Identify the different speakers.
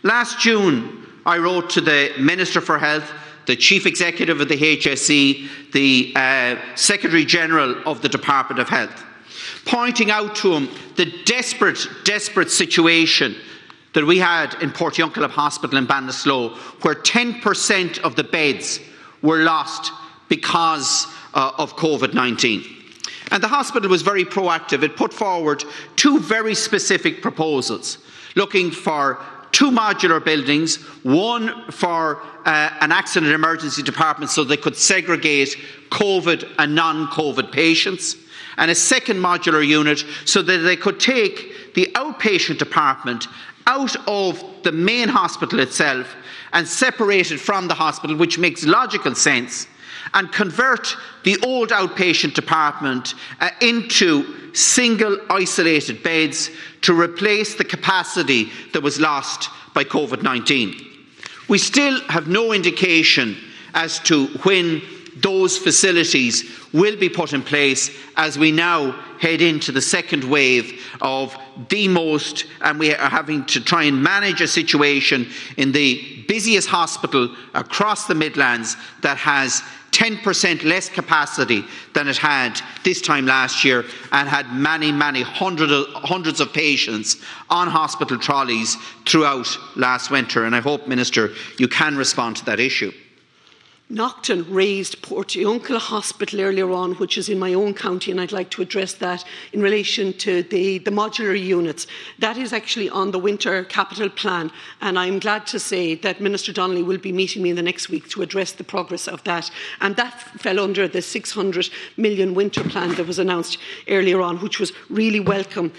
Speaker 1: Last June, I wrote to the Minister for Health, the Chief Executive of the HSE, the Secretary General of the Department of Health, pointing out to him the desperate situation that we had in Portiuncula Hospital in Ballinasloe, where 10% of the beds were lost because of COVID-19. And the hospital was very proactive. It put forward two very specific proposals, looking for 2 modular buildings, one for an accident emergency department so they could segregate COVID and non-COVID patients, and a second modular unit so that they could take the outpatient department out of the main hospital itself and separate it from the hospital, which makes logical sense, and convert the old outpatient department into single isolated beds to replace the capacity that was lost by COVID-19. We still have no indication as to when those facilities will be put in place, as we now head into the second wave of and we are having to try and manage a situation in the busiest hospital across the Midlands that has 10% less capacity than it had this time last year, and had many hundreds of patients on hospital trolleys throughout last winter. And I hope, Minister, you can respond to that issue.
Speaker 2: Naughton raised Portiuncula Hospital earlier on, which is in my own county, and I'd like to address that in relation to the modular units. That is actually on the winter capital plan, and I'm glad to say that Minister Donnelly will be meeting me in the next week to address the progress of that. And that fell under the 600 million winter plan that was announced earlier on, which was really welcome.